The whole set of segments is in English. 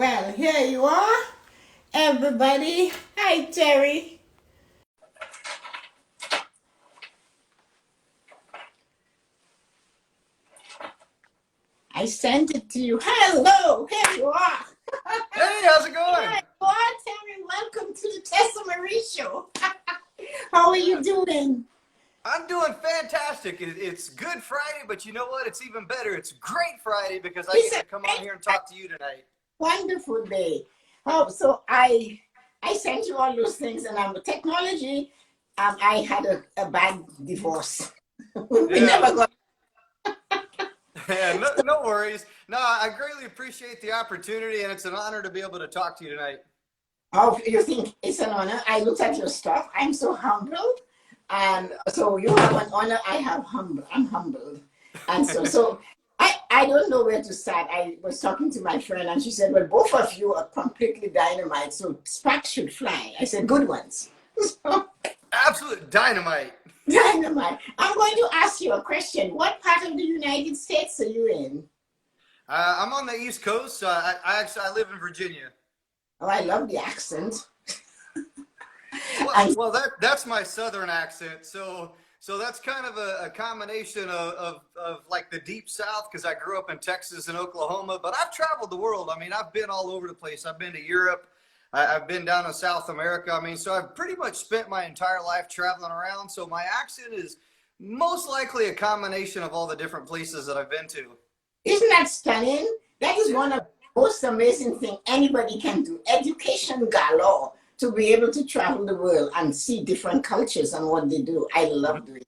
Well, here you are, everybody. Hi, Terry. I sent it to you. Hello, here you are. Hey, how's it Here going? you are, Terry. Welcome to the Tessa-Marie show. How are you Yeah, doing? I'm doing fantastic. It's Good Friday, but you know what? It's even better. It's Great Friday because I It's get a to come on great, here and talk to you tonight. wonderful day. Oh, so I sent you all those things, and technology. I had a bad divorce. We Yeah, never got. yeah, no worries. No, I greatly appreciate the opportunity, and it's an honor to be able to talk to you tonight. Oh, you think it's an honor? I looked at your stuff. I'm so humbled. And so you have an honor. I have humble. I'm humbled. And so I don't know where to start. I was talking to my friend and she said, well, both of you are completely dynamite. So sparks should fly. I said, good ones. So, Absolute dynamite. dynamite. I'm going to ask you a question. What part of the United States are you in? I'm on the East Coast. So I live in Virginia. Oh, I love the accent. Well, And well, that's my southern accent. So that's kind of a combination of like the deep south because I grew up in Texas and Oklahoma, but I've traveled the world. I mean, I've been all over the place. I've been to Europe. I've been down to South America. I mean, so I've pretty much spent my entire life traveling around. So my accent is most likely a combination of all the different places that I've been to. isn't that stunning? That is one of Yeah. the most amazing things anybody can do. Education galore to be able to travel the world and see different cultures and what they do. I love doing it.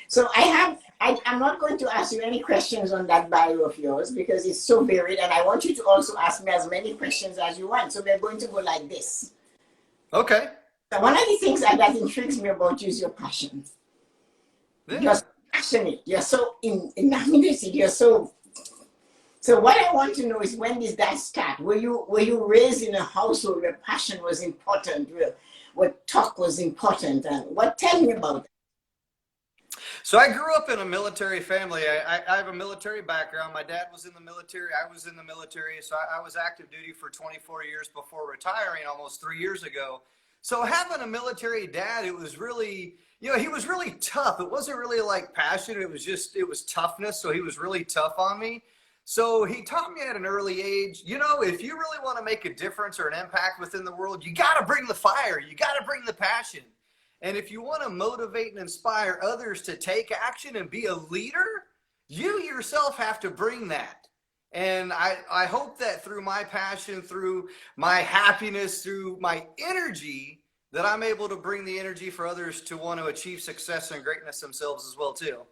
So I'm not going to ask you any questions on that bio of yours because it's so varied and I want you to also ask me as many questions as you want. So we're going to go like this. Okay. So one of the things that intrigues me about you is your passion. You're Yeah. so passionate. You're so enamored. You're so what I want to know is when did that start? Were you raised in a household where passion was important, where talk was important, and what? Tell me about it. So I grew up in a military family. I have a military background. My dad was in the military. I was in the military. So I was active duty for 24 years before retiring almost 3 years ago. So having a military dad, it was really, he was really tough. It wasn't really like passion. It was toughness. So he was really tough on me. So he taught me at an early age, if you really want to make a difference or an impact within the world, you got to bring the fire. You got to bring the passion. And if you want to motivate and inspire others to take action and be a leader, you yourself have to bring that. And I hope that through my passion, through my happiness, through my energy, that I'm able to bring the energy for others to want to achieve success and greatness themselves as well too.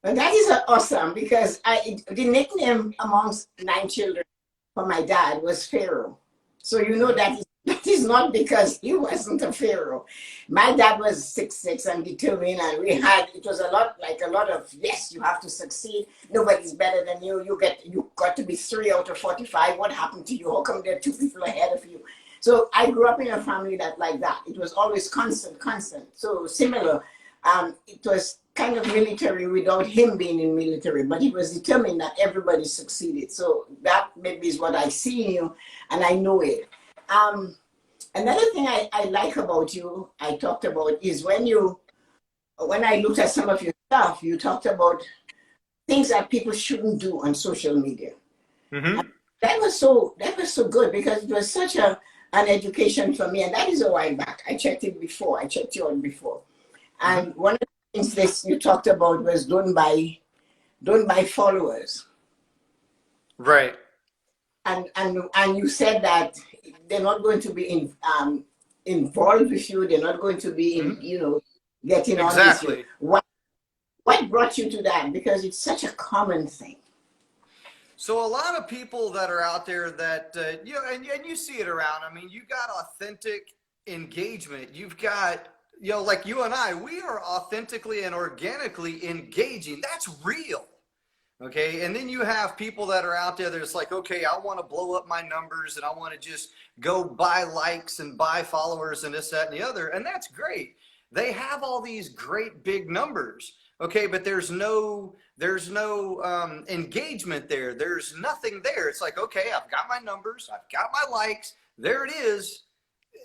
And that is awesome because the nickname amongst 9 children for my dad was Pharaoh. So you know Mhm. that is not because he wasn't a Pharaoh. My dad was 6'6" and determined, and it was a lot of yes, you have to succeed. Nobody's better than you. You got to be 3 out of 45. What happened to you? How come there are 2 people ahead of you? So I grew up in a family that like that. It was always constant, constant. So similar. It was kind of military without him being in military, but he was determined that everybody succeeded. So that maybe is what I see in you, and I know it. Um, Another thing I like about you, I talked about, is when I looked at some of your stuff, you talked about things that people shouldn't do on social media. And Hmm. that was so good because it was such an education for me, and that is a while back. I checked it before. I checked you out before. Hmm. And one of the things this you talked about was done by followers. Right. And you said that they're not going to be involved with you. They're not going to be Hmm. getting on with you. Exactly. What brought you to that? Because it's such a common thing. So a lot of people that are out there that and you see it around. I mean, you got authentic engagement. You've got like you and I, we are authentically and organically engaging. That's real. Okay. And then you have people that are out there that's like, okay, I want to blow up my numbers and I want to just go buy likes and buy followers and this, that, and the other. And that's great. They have all these great big numbers. Okay, but there's no engagement there. There's nothing there. It's like, okay, I've got my numbers, I've got my likes, there it is,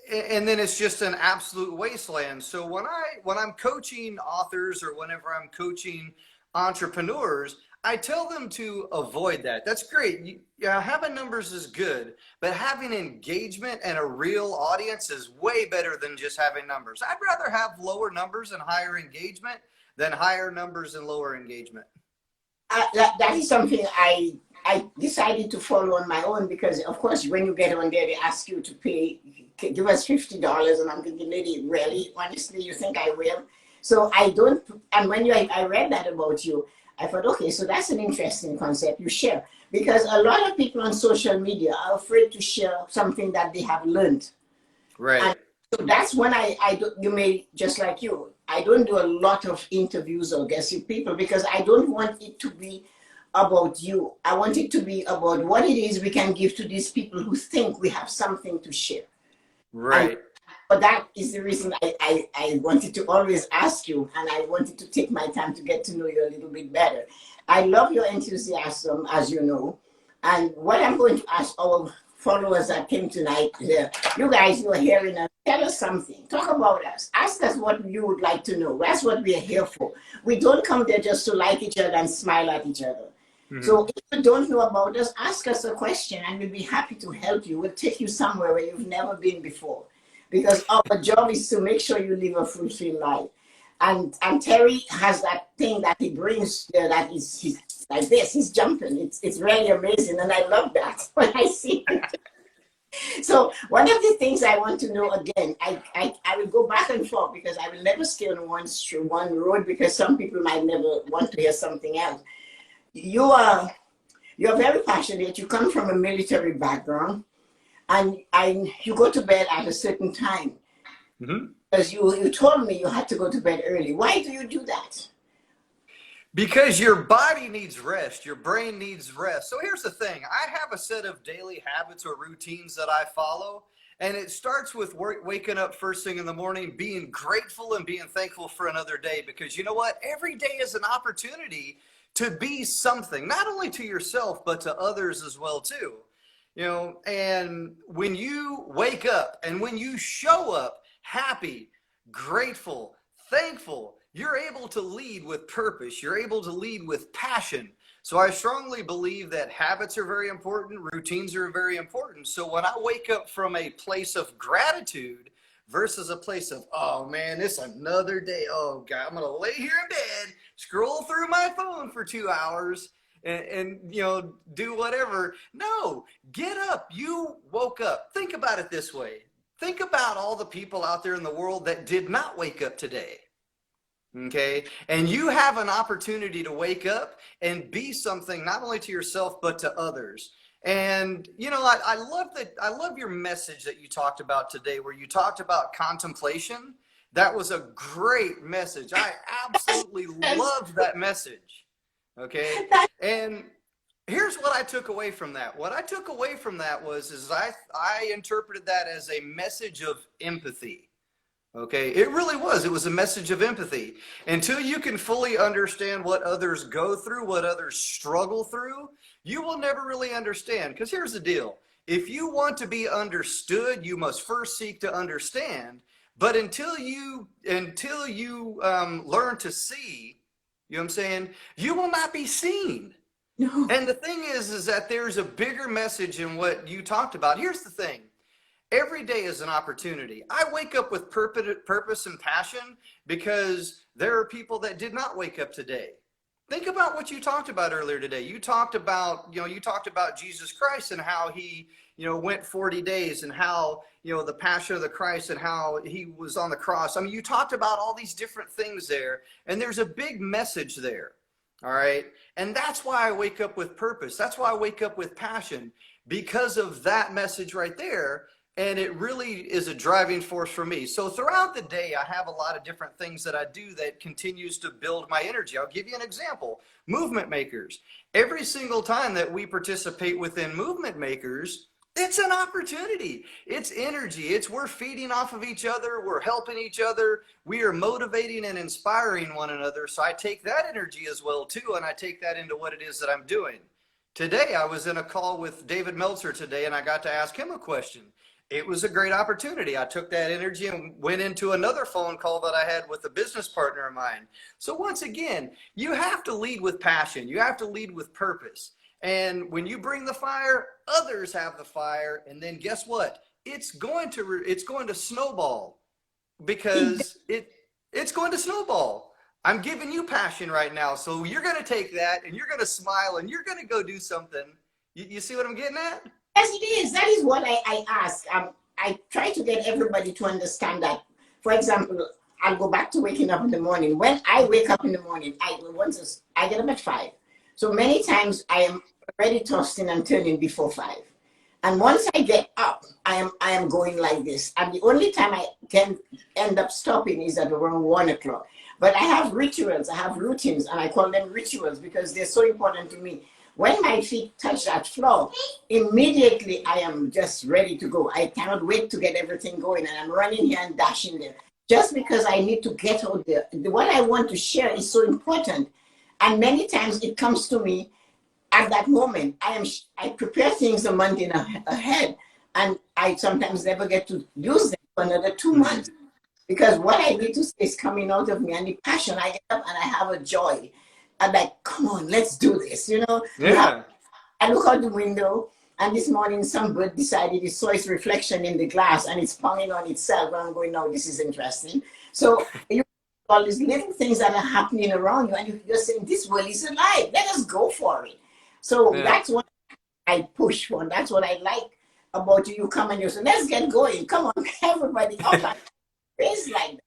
and then it's just an absolute wasteland. So when I'm coaching authors or whenever I'm coaching entrepreneurs, I tell them to avoid that. That's great. Yeah, having numbers is good, but having engagement and a real audience is way better than just having numbers. I'd rather have lower numbers and higher engagement than higher numbers and lower engagement. That is something I decided to follow on my own, because of course when you get on there they ask you to pay, give us $50, and I'm thinking, lady, really, honestly, you think I will? So I don't. And when I read that about you, I thought, okay, so that's an interesting concept you share, because a lot of people on social media are afraid to share something that they have learned. Right. And so that's when I do, you may, just like you, I don't do a lot of interviews or guessing people, because I don't want it to be about you. I want it to be about what it is we can give to these people who think we have something to share. Right. And but that is the reason I wanted to always ask you, and I wanted to take my time to get to know you a little bit better. I love your enthusiasm, as you know. And what I'm going to ask our followers that came tonight, you guys, you are hearing us, tell us something. Talk about us. Ask us what you would like to know. That's what we are here for. We don't come there just to like each other and smile at each other. Mm-hmm. So if you don't know about us, ask us a question and we'll be happy to help you. We'll take you somewhere where you've never been before. Because our job is to make sure you live a fulfilled life. And Terry has that thing that he brings there that he's like this, he's jumping. It's really amazing. And I love that when I see it. So one of the things I want to know, again, I will go back and forth, because I will never stay on one road, because some people might never want to hear something else. You're very passionate. You come from a military background. And you go to bed at a certain time. Mm-hmm. Because you told me you had to go to bed early. Why do you do that? Because your body needs rest. Your brain needs rest. So here's the thing. I have a set of daily habits or routines that I follow. And it starts with waking up first thing in the morning, being grateful and being thankful for another day. Because you know what? Every day is an opportunity to be something, not only to yourself, but to others as well, too. You know, and when you wake up and when you show up happy, grateful, thankful, you're able to lead with purpose. You're able to lead with passion. So I strongly believe that habits are very important. Routines are very important. So when I wake up from a place of gratitude versus a place of, oh man, it's another day. Oh God, I'm going to lay here in bed, scroll through my phone for 2 hours. And you know, do whatever. No, get up. You woke up. Think about it this way. Think about all the people out there in the world that did not wake up today. Okay? And you have an opportunity to wake up and be something not only to yourself, but to others. And, you know, I love your message that you talked about today, where you talked about contemplation. That was a great message. I absolutely loved that message. Okay. And here's what I took away from that. What I took away from that is I interpreted that as a message of empathy. Okay. It really was. It was a message of empathy. Until you can fully understand what others go through, what others struggle through, you will never really understand. Because here's the deal. If you want to be understood, you must first seek to understand. But until you learn to see, you know what I'm saying? You will not be seen. No. And the thing is that there's a bigger message in what you talked about. Here's the thing. Every day is an opportunity. I wake up with purpose and passion because there are people that did not wake up today. Think about what you talked about earlier today. You talked about Jesus Christ and how he, went 40 days and how, the passion of the Christ and how he was on the cross. I mean, you talked about all these different things there, and there's a big message there. All right. And that's why I wake up with purpose. That's why I wake up with passion, because of that message right there. And it really is a driving force for me. So throughout the day, I have a lot of different things that I do that continues to build my energy. I'll give you an example. Movement Makers. Every single time that we participate within Movement Makers, It's an opportunity. It's energy. It's we're feeding off of each other. We're helping each other. We are motivating and inspiring one another. So I take that energy as well too, and I take that into what it is that I'm doing. Today I was in a call with David Meltzer today, and I got to ask him a question. It was a great opportunity. I took that energy and went into another phone call that I had with a business partner of mine. So once again, you have to lead with passion. You have to lead with purpose. And when you bring the fire, others have the fire, and then guess what? It's going to snowball, because it's going to snowball. I'm giving you passion right now, so you're going to take that and you're going to smile and you're going to go do something. You see what I'm getting at? Yes, it is. That is what I ask. I try to get everybody to understand that. For example, I'll go back to waking up in the morning. When I wake up in the morning, I get up at 5. So many times I am already tossing and turning before 5. And once I get up, I am going like this. And the only time I can end up stopping is at around 1 o'clock. But I have rituals, I have routines, and I call them rituals because they're so important to me. When my feet touch that floor, immediately I am just ready to go. I cannot wait to get everything going, and I'm running here and dashing there. Just because I need to get out there. What I want to share is so important. And many times it comes to me at that moment. I prepare things a month ahead, and I sometimes never get to use them for another 2 months. Because what I need to say is coming out of me, and the passion, I get up and I have a joy. I'm like, come on, let's do this, you know? Yeah. I look out the window, and this morning some bird decided it saw its reflection in the glass, and it's ponging on itself, and I'm going, no, this is interesting. So you all these little things that are happening around you, and you're saying, this world is alive, let us go for it. So that's what I push for, that's what I like about you. You come and you say, let's get going, come on, everybody, up. It's like that.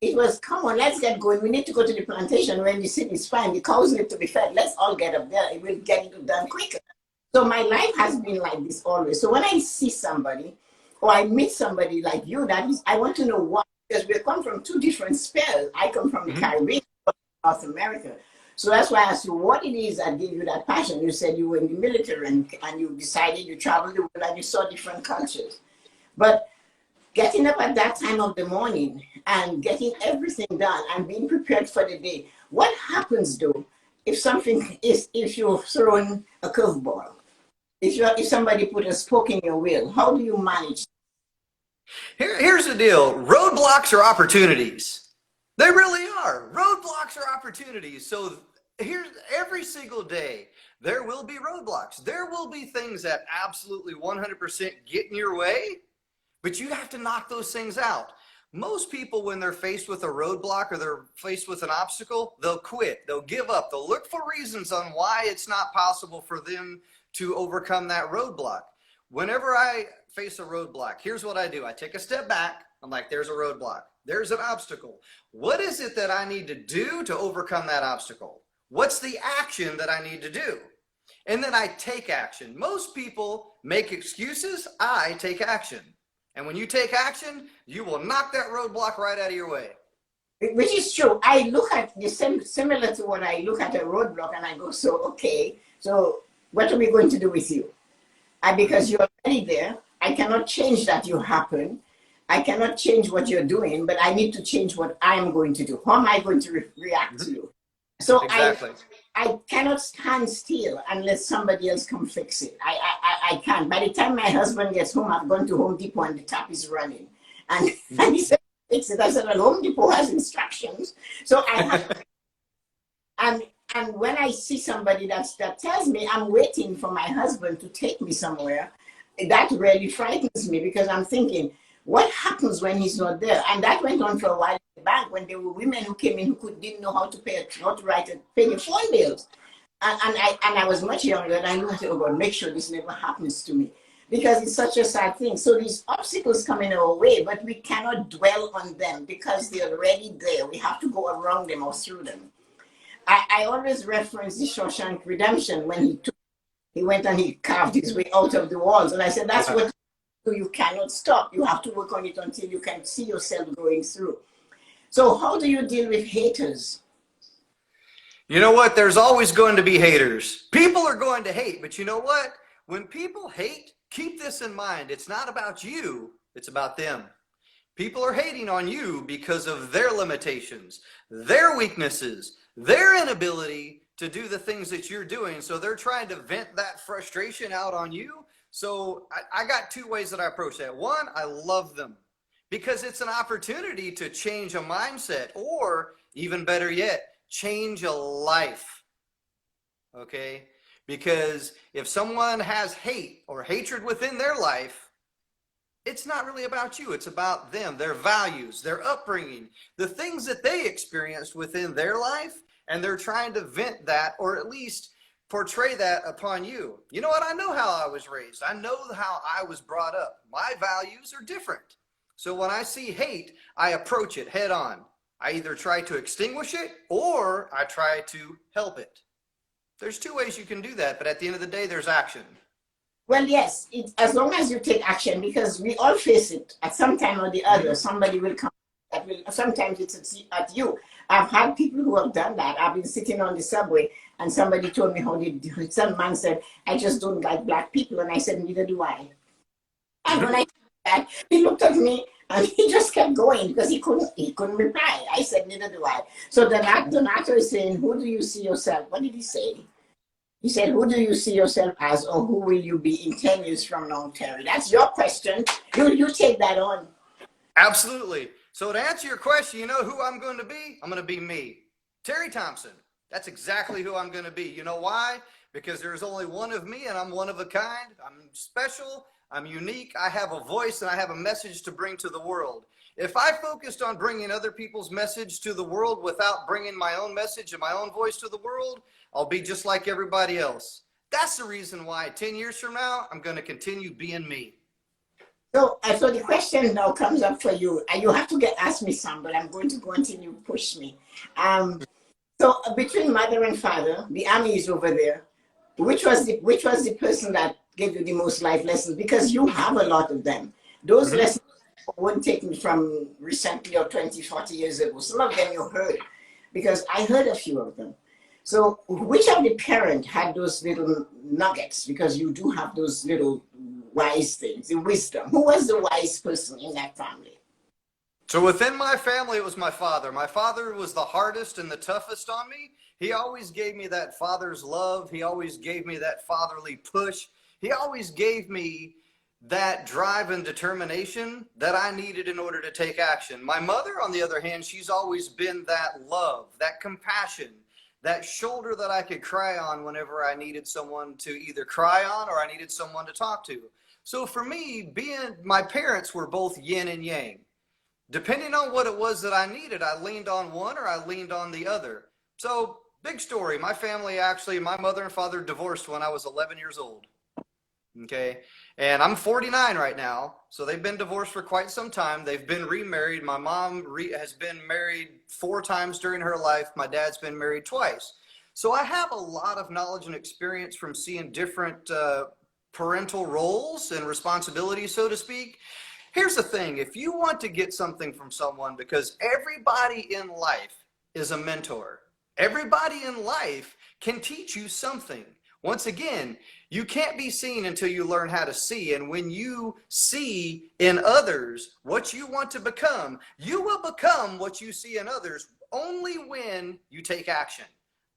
It was, come on, let's get going. We need to go to the plantation when you sit, it's fine. The cows need to be fed. Let's all get up there. It will get it done quicker. So my life has been like this always. So when I see somebody or I meet somebody like you, that is, I want to know why, because we come from 2 different spheres. I come from the Caribbean, North America. So that's why I asked you what it is that gave you that passion. You said you were in the military and you decided you traveled the world and you saw different cultures. But getting up at that time of the morning and getting everything done and being prepared for the day. What happens though if you're throwing a curveball? If somebody put a spoke in your wheel, how do you manage? Here's the deal. Roadblocks are opportunities. They really are. Roadblocks are opportunities. So here's every single day, there will be roadblocks. There will be things that absolutely 100% get in your way. But you have to knock those things out. Most people, when they're faced with a roadblock or they're faced with an obstacle, they'll quit. They'll give up. They'll look for reasons on why it's not possible for them to overcome that roadblock. Whenever I face a roadblock, here's what I do. I take a step back. I'm like, there's a roadblock. There's an obstacle. What is it that I need to do to overcome that obstacle? What's the action that I need to do? And then I take action. Most people make excuses. I take action. And when you take action, you will knock that roadblock right out of your way. Which is true. I look at the same, similar to what I look at a roadblock and I go, so, okay, so what are we going to do with you? Because you're already there. I cannot change that you happen. I cannot change what you're doing, but I need to change what I'm going to do. How am I going to react to you? So exactly. I cannot stand still unless somebody else come fix it. I can't. By the time my husband gets home, I've gone to Home Depot and the tap is running. And he said, fix it. I said, well, Home Depot has instructions. So I have, and when I see somebody that tells me I'm waiting for my husband to take me somewhere, that really frightens me because I'm thinking, what happens when he's not there? And that went on for a while in the bank when there were women who came in who didn't know how to pay the phone bills. And I was much younger and I knew, oh God, make sure this never happens to me. Because it's such a sad thing. So these obstacles come in our way, but we cannot dwell on them because they're already there. We have to go around them or through them. I always reference the Shawshank Redemption when he went and he carved his way out of the walls. And I said, that's what you cannot stop. You have to work on it until you can see yourself going through. So how do you deal with haters? You know what? There's always going to be haters. People are going to hate, but you know what? When people hate, keep this in mind. It's not about you, it's about them. People are hating on you because of their limitations, their weaknesses, their inability to do the things that you're doing. So they're trying to vent that frustration out on you. So I got two ways that I approach that. One, I love them because it's an opportunity to change a mindset, or even better yet, change a life. Okay? Because if someone has hate or hatred within their life, it's not really about you. It's about them, their values, their upbringing, the things that they experienced within their life, and they're trying to vent that, or at least portray that upon you. You know what? I know how I was raised. I know how I was brought up. My values are different. So when I see hate, I approach it head on. I either try to extinguish it or I try to help it. There's two ways you can do that, but at the end of the day, there's action. Well, yes, as long as you take action, because we all face it at some time or the other. Somebody will come that will, sometimes it's at you. I've had people who have done that. I've been sitting on the subway and somebody told me some man said, I just don't like black people. And I said, neither do I. And when I said that, he looked at me and he just kept going because he couldn't reply. I said, neither do I. So the Donato is saying, who do you see yourself? What did he say? He said, who do you see yourself as, or who will you be in 10 years from now, Terry? That's your question. You take that on. Absolutely. So to answer your question, you know who I'm going to be? I'm going to be me. Terry Thompson. That's exactly who I'm going to be. You know why? Because there's only one of me and I'm one of a kind. I'm special. I'm unique. I have a voice and I have a message to bring to the world. If I focused on bringing other people's message to the world without bringing my own message and my own voice to the world, I'll be just like everybody else. That's the reason why 10 years from now, I'm going to continue being me. So the question now comes up for you. You have to ask me some, but I'm going to continue to push me. So between mother and father, the army is over there. Which was the person that gave you the most life lessons? Because you have a lot of them. Those lessons weren't taken from recently or 20, 40 years ago. Some of them you heard, because I heard a few of them. So which of the parents had those little nuggets? Because you do have those little wise things, the wisdom. Who was the wise person in that family? So within my family, it was my father. My father was the hardest and the toughest on me. He always gave me that father's love. He always gave me that fatherly push. He always gave me that drive and determination that I needed in order to take action. My mother, on the other hand, she's always been that love, that compassion, that shoulder that I could cry on whenever I needed someone to either cry on or I needed someone to talk to. So for me, my parents were both yin and yang. Depending on what it was that I needed, I leaned on one or I leaned on the other. So big story. My family my mother and father divorced when I was 11 years old. Okay. And I'm 49 right now. So they've been divorced for quite some time. They've been remarried. My mom has been married 4 times during her life. My dad's been married twice. So I have a lot of knowledge and experience from seeing different parental roles and responsibilities, so to speak. Here's the thing. If you want to get something from someone, because everybody in life is a mentor. Everybody in life can teach you something. Once again, you can't be seen until you learn how to see. And when you see in others what you want to become, you will become what you see in others only when you take action.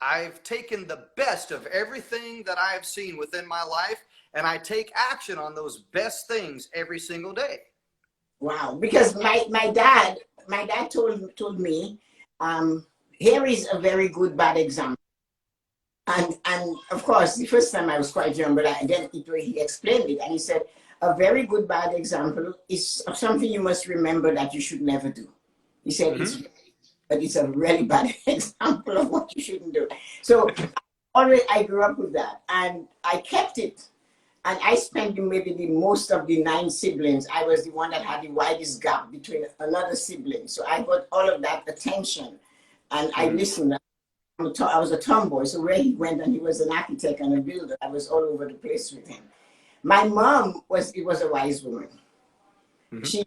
I've taken the best of everything that I've seen within my life, and I take action on those best things every single day. Wow, because my dad told me, here is a very good bad example. And of course, the first time I was quite young, but he explained it, and he said, a very good bad example is something you must remember that you should never do. He said, it's a really bad example of what you shouldn't do. So I grew up with that, and I kept it. And I spent maybe the most of the 9 siblings. I was the one that had the widest gap between another sibling. So I got all of that attention, and I listened. I was a tomboy, so where he went, and he was an architect and a builder, I was all over the place with him. My mom was a wise woman. She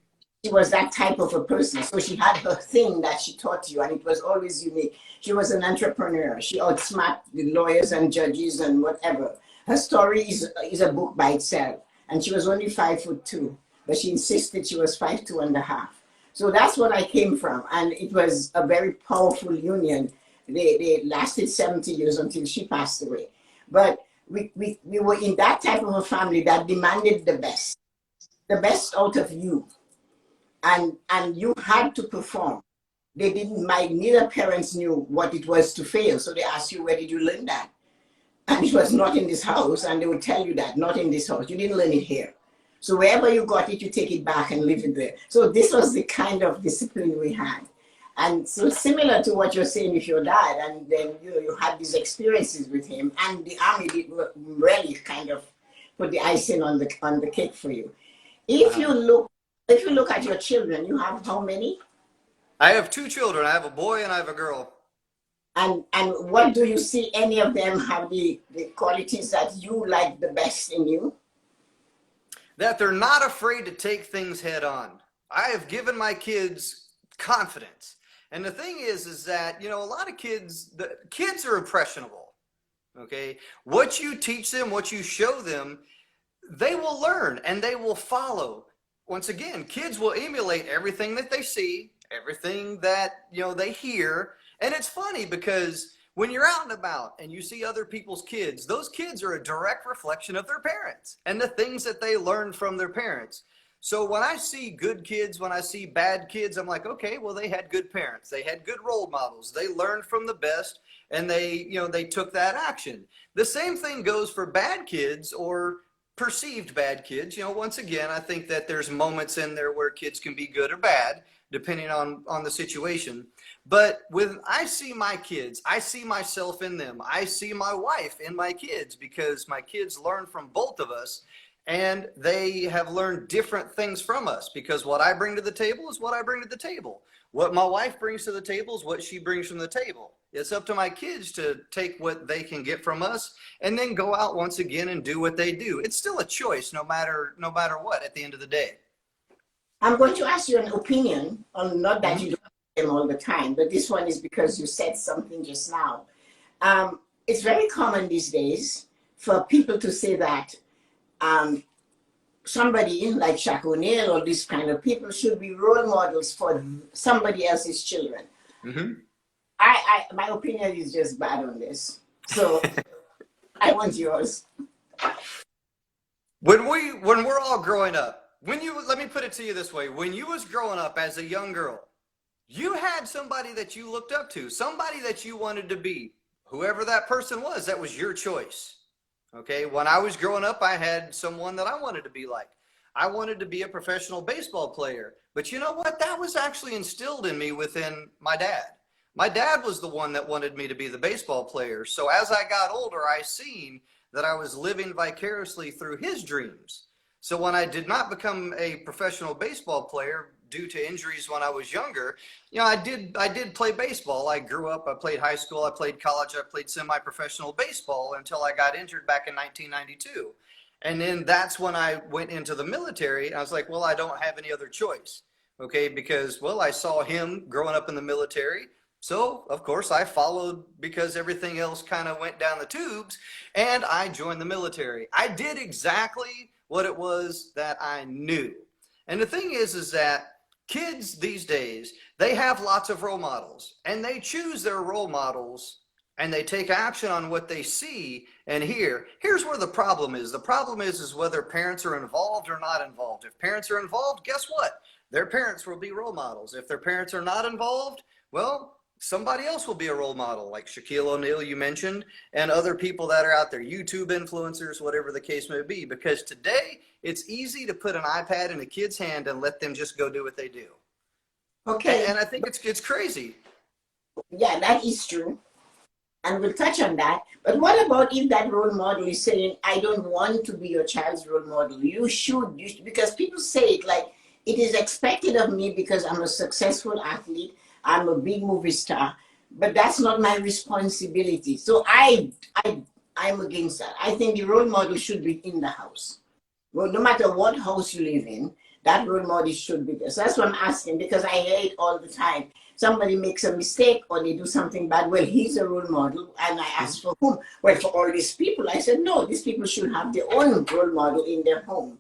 was that type of a person. So she had her thing that she taught you, and it was always unique. She was an entrepreneur. She outsmarted the lawyers and judges and whatever. Her story is a book by itself. and she was only 5'2", but she insisted she was 5'2.5". So that's what I came from, and it was a very powerful union. They lasted 70 years until she passed away. But we were in that type of a family that demanded the best out of you, and you had to perform. They didn't, my neither parents knew what it was to fail, so they asked you, where did you learn that? And it was not in this house, and they would tell you that, not in this house. You didn't learn it here. So wherever you got it, you take it back and leave it there. So this was the kind of discipline we had. And so similar to what you're saying with your dad, and then you had these experiences with him, and the army did really kind of put the icing on the cake for you. If you look at your children, you have how many? I have 2 children. I have a boy and I have a girl. And what do you see any of them have the qualities that you like the best in you? That they're not afraid to take things head on. I have given my kids confidence. And the thing is that, you know, a lot of kids, the kids are impressionable. Okay. What you teach them, what you show them, they will learn and they will follow. Once again, kids will emulate everything that they see, everything that, you know, they hear. And it's funny because when you're out and about and you see other people's kids, those kids are a direct reflection of their parents and the things that they learned from their parents. So when I see good kids, when I see bad kids, I'm like, okay, well, they had good parents. They had good role models. They learned from the best and they, you know, they took that action. The same thing goes for bad kids or perceived bad kids. You know, once again, I think that there's moments in there where kids can be good or bad, depending on the situation. But when I see my kids, I see myself in them. I see my wife in my kids because my kids learn from both of us and they have learned different things from us because what I bring to the table is what I bring to the table. What my wife brings to the table is what she brings from the table. It's up to my kids to take what they can get from us and then go out once again and do what they do. It's still a choice no matter what at the end of the day. I'm going to ask you an opinion on, not that you don't have them all the time, but this one is because you said something just now. It's very common these days for people to say that somebody like Shaq O'Neal or these kind of people should be role models for somebody else's children. Mm-hmm. My opinion is just bad on this. So I want yours. When we're all growing up, let me put it to you this way. When you was growing up as a young girl, you had somebody that you looked up to, somebody that you wanted to be. Whoever that person was, that was your choice. Okay. When I was growing up, I had someone that I wanted to be like. I wanted to be a professional baseball player. But you know what? That was actually instilled in me within my dad. My dad was the one that wanted me to be the baseball player. So as I got older, I seen that I was living vicariously through his dreams. So when I did not become a professional baseball player due to injuries when I was younger, you know, I did play baseball. I grew up, I played high school, I played college, I played semi-professional baseball until I got injured back in 1992. And then that's when I went into the military. I was like, well, I don't have any other choice. Okay, because, well, I saw him growing up in the military. So, of course, I followed because everything else kind of went down the tubes and I joined the military. I did exactly what it was that I knew. And the thing is that kids these days, they have lots of role models and they choose their role models and they take action on what they see and hear. Here's where the problem is. The problem is whether parents are involved or not involved. If parents are involved, guess what? Their parents will be role models. If their parents are not involved, well, somebody else will be a role model, like Shaquille O'Neal you mentioned, and other people that are out there, YouTube influencers, whatever the case may be. Because today, it's easy to put an iPad in a kid's hand and let them just go do what they do. Okay. And I think it's crazy. Yeah, that is true. And we'll touch on that. But what about if that role model is saying, I don't want to be your child's role model? You should, because people say it like, it is expected of me because I'm a successful athlete. I'm a big movie star, but that's not my responsibility. So I'm against that. I think the role model should be in the house. Well, no matter what house you live in, that role model should be there. So that's what I'm asking, because I hear it all the time. Somebody makes a mistake or they do something bad. Well, he's a role model. And I asked for whom? Well, for all these people. I said, no, these people should have their own role model in their home.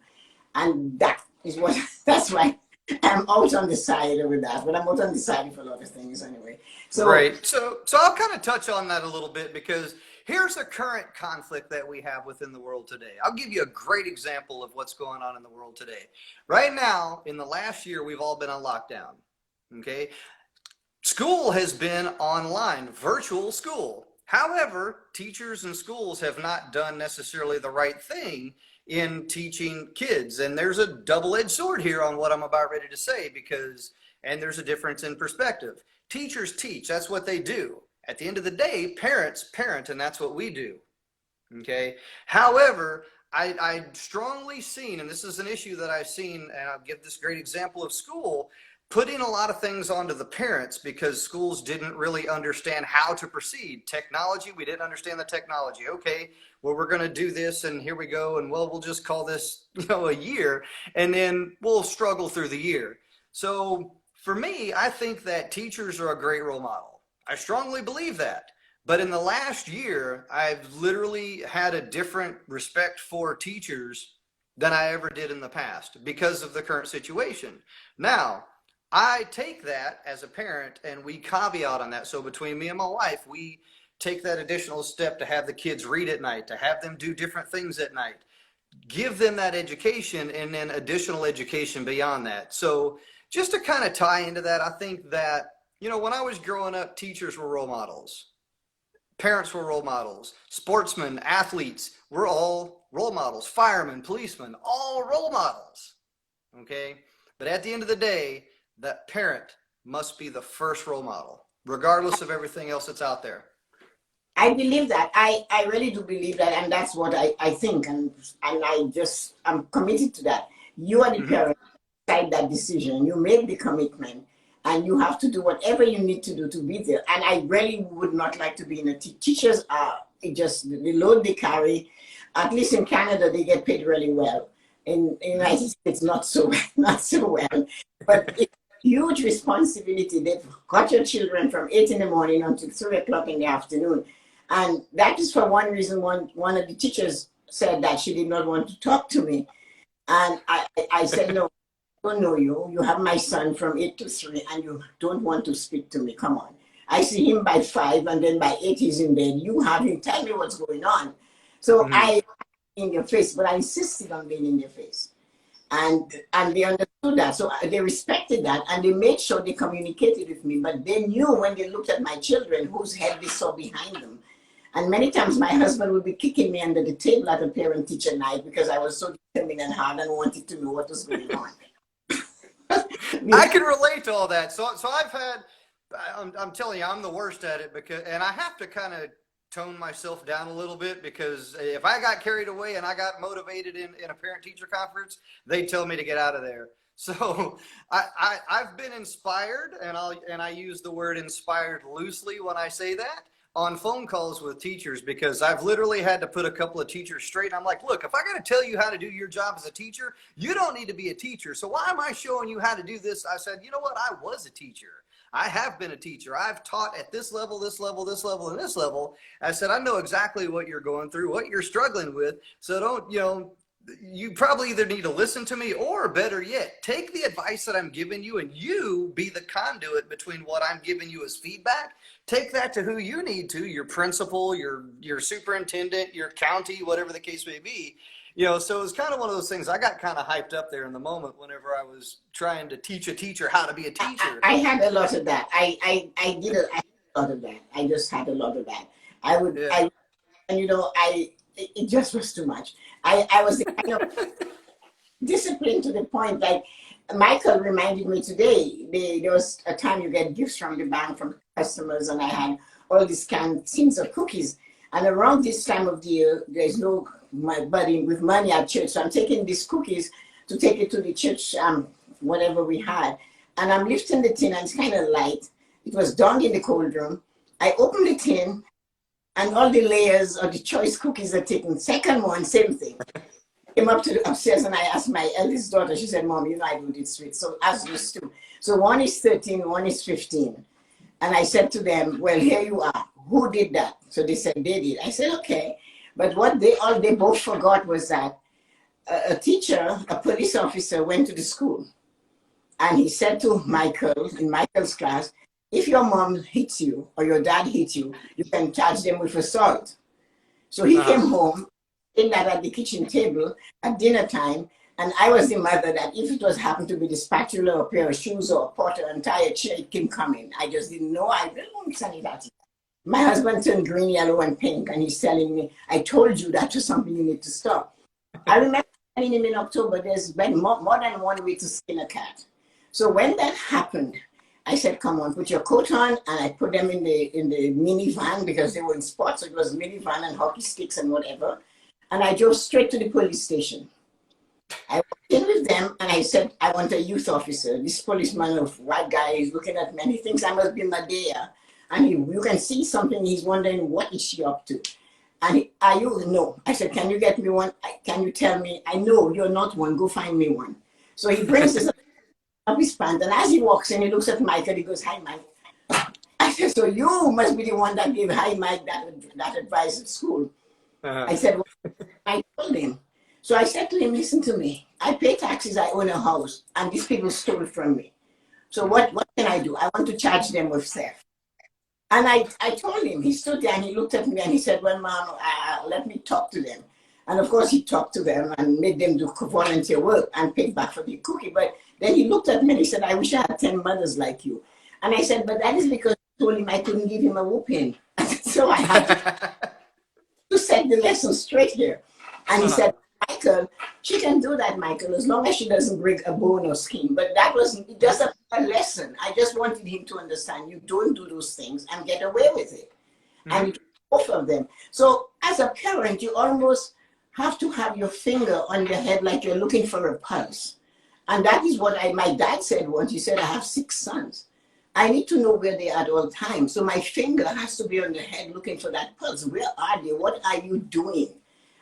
And that is what, that's why I'm out on the side with that. But I'm out on the side for a lot of things anyway. So, right. So I'll kind of touch on that a little bit, because here's a current conflict that we have within the world today. I'll give you a great example of what's going on in the world today. Right now, in the last year, we've all been on lockdown. Okay. School has been online, virtual school. However, teachers and schools have not done necessarily the right thing in teaching kids. And there's a double-edged sword here on what I'm about ready to say, and there's a difference in perspective. Teachers teach, that's what they do. At the end of the day, parents parent, and that's what we do. Okay. However, I strongly seen, and this is an issue that I've seen, and I'll give this great example of school, putting a lot of things onto the parents because schools didn't really understand how to proceed. Technology, we didn't understand the technology. Okay, well, we're going to do this, and here we go, and well, we'll just call this, a year, and then we'll struggle through the year. So for me, I think that teachers are a great role model. I strongly believe that. But in the last year, I've literally had a different respect for teachers than I ever did in the past because of the current situation. Now, I take that as a parent, and we caveat on that. So between me and my wife, we take that additional step to have the kids read at night, to have them do different things at night, give them that education, and then additional education beyond that. So just to kind of tie into that, I think that, when I was growing up, teachers were role models. Parents were role models. Sportsmen, athletes, we're all role models. Firemen, policemen, all role models. Okay? But at the end of the day, that parent must be the first role model, regardless of everything else that's out there. I believe that. I really do believe that, and that's what I think, and I'm committed to that. You are the parent, decide that decision. You make the commitment, and you have to do whatever you need to do to be there. And I really would not like to be in a teachers are just the load they carry. At least in Canada, they get paid really well. In the United States, not so well. But it's a huge responsibility. They've got your children from 8 in the morning until 3 o'clock in the afternoon. And that is for one reason. One of the teachers said that she did not want to talk to me. And I said, no, I don't know you. You have my son from 8 to 3 and you don't want to speak to me. Come on. I see him by 5 and then by 8 he's in bed. You have him. Tell me what's going on. So I in your face, but I insisted on being in their face. And they understood that. So they respected that, and they made sure they communicated with me. But they knew when they looked at my children whose head they saw behind them. And many times my husband would be kicking me under the table at a parent-teacher night because I was so determined and hard and wanted to know what was going on. I can relate to all that. So I've had, I'm telling you, I'm the worst at it and I have to kind of tone myself down a little bit, because if I got carried away and I got motivated in a parent-teacher conference, they tell me to get out of there. So I've been inspired, and I use the word inspired loosely when I say that, on phone calls with teachers, because I've literally had to put a couple of teachers straight. I'm like, look, if I got to tell you how to do your job as a teacher, you don't need to be a teacher. So why am I showing you how to do this? I said, you know what? I was a teacher. I have been a teacher. I've taught at this level, this level, this level, and this level. I said, I know exactly what you're going through, what you're struggling with. So don't, you probably either need to listen to me, or better yet, take the advice that I'm giving you and you be the conduit between what I'm giving you as feedback. Take that to who you need to, your principal, your superintendent, your county, whatever the case may be. So it was kind of one of those things. I got kind of hyped up there in the moment whenever I was trying to teach a teacher how to be a teacher. I had a lot of that. I had a lot of that. I just had a lot of that. It just was too much. I was the kind of disciplined to the point that Michael reminded me today, there was a time you get gifts from the bank from customers, and I had all these cans of cookies. And around this time of the year, there's no my buddy with money at church. So I'm taking these cookies to take it to the church, whatever we had. And I'm lifting the tin, and it's kind of light. It was done in the cold room. I opened the tin, and all the layers of the choice cookies are taken. Second one, same thing. came up to the upstairs and I asked my eldest daughter, she said, Mom, you know I do this sweet. So as used to. So one is 13, one is 15. And I said to them, well, here you are. Who did that? So they said they did. I said, okay. But what they both forgot was that a teacher, a police officer went to the school and he said to Michael, in Michael's class, if your mom hits you or your dad hits you, you can charge them with assault. So he came home, in that at the kitchen table at dinner time, and I was the mother that if it was happened to be the spatula or a pair of shoes or a pot or entire chair, it can come in. I just didn't know. I didn't send it out. My husband turned green, yellow, and pink, and he's telling me, I told you that was something you need to stop. I remember telling him in October, there's been more than one way to skin a cat. So when that happened, I said, come on, put your coat on, and I put them in the minivan because they were in sports, so it was minivan and hockey sticks and whatever. And I drove straight to the police station. I walked in with them and I said, I want a youth officer. This policeman of white guy is looking at me and he thinks I must be Medea. And you can see something, he's wondering, what is she up to? And are you? No. I said, can you get me one? Can you tell me? I know you're not one. Go find me one. So he brings this up his pants. And as he walks in, he looks at Michael. He goes, hi, Mike. I said, so you must be the one that gave hi, Mike that advice at school. I said, well, I told him. So I said to him, listen to me. I pay taxes. I own a house. And these people stole from me. So what can I do? I want to charge them with theft. And I told him, he stood there and he looked at me and he said, well, Mom, let me talk to them. And of course, he talked to them and made them do volunteer work and paid back for the cookie. But then he looked at me and he said, I wish I had 10 mothers like you. And I said, but that is because I told him I couldn't give him a whooping. So I had to set the lesson straight here. And he said, Michael, she can do that, Michael, as long as she doesn't break a bone or skin. But that wasn't just a lesson. I just wanted him to understand you don't do those things and get away with it. And both of them. So as a parent, you almost have to have your finger on your head like you're looking for a pulse. And that is what my dad said once. He said, I have 6 sons. I need to know where they are at all times. So my finger has to be on the head looking for that pulse. Where are they? What are you doing?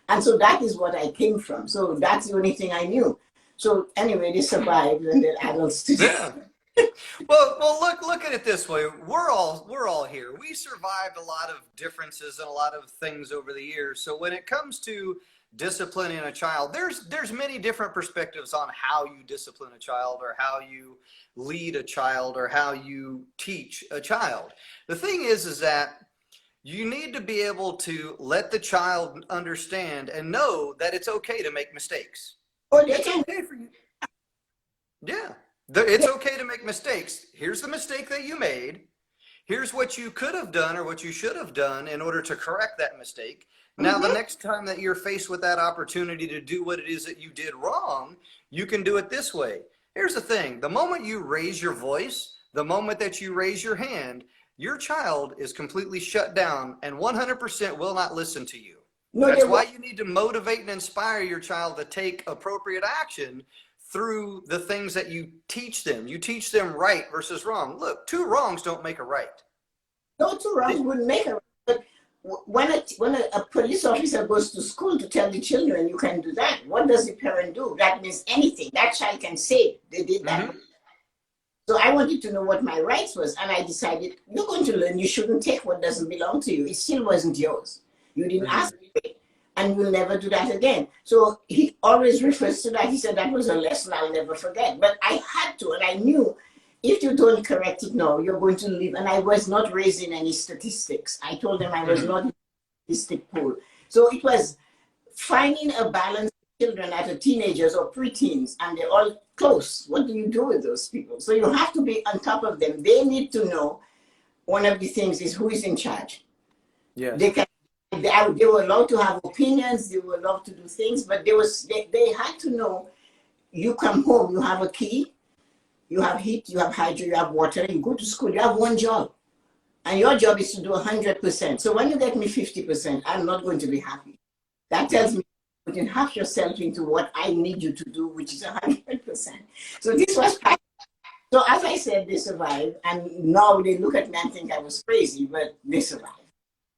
And so that is what I came from. So that's the only thing I knew. So anyway, they survived and they're adults today. Yeah. Well, look at it this way. We're all here. We survived a lot of differences and a lot of things over the years. So when it comes to disciplining a child, there's many different perspectives on how you discipline a child or how you lead a child or how you teach a child. The thing is that you need to be able to let the child understand and know that it's okay to make mistakes. It's okay for you. Yeah. It's okay to make mistakes. Here's the mistake that you made. Here's what you could have done or what you should have done in order to correct that mistake. Now, the next time that you're faced with that opportunity to do what it is that you did wrong, you can do it this way. Here's the thing. The moment you raise your voice, the moment that you raise your hand, your child is completely shut down and 100% will not listen to you. That's why you need to motivate and inspire your child to take appropriate action through the things that you teach them. You teach them right versus wrong. Look, 2 wrongs don't make a right. No, 2 wrongs wouldn't make a right. But when a police officer goes to school to tell the children you can do that, what does the parent do? That means anything. That child can say they did that. So I wanted to know what my rights was, and I decided, you're going to learn you shouldn't take what doesn't belong to you. It still wasn't yours. You didn't ask for it, and you'll never do that again. So he always refers to that. He said, that was a lesson I'll never forget. But I had to, and I knew, if you don't correct it now, you're going to leave. And I was not raising any statistics. I told them I was not in the statistic pool. So it was finding a balance with children that are teenagers or preteens, and they're all close. What do you do with those people? So you have to be on top of them. They need to know, one of the things is who is in charge. Yes. They were allowed to have opinions, they were allowed to do things, but they had to know, you come home, you have a key, you have heat, you have hydro, you have water, you go to school, you have one job. And your job is to do 100%. So when you get me 50%, I'm not going to be happy. That tells me putting half yourself into what I need you to do, which is 100%. So this was, so as I said, they survived, and now they look at me and think I was crazy, but they survived.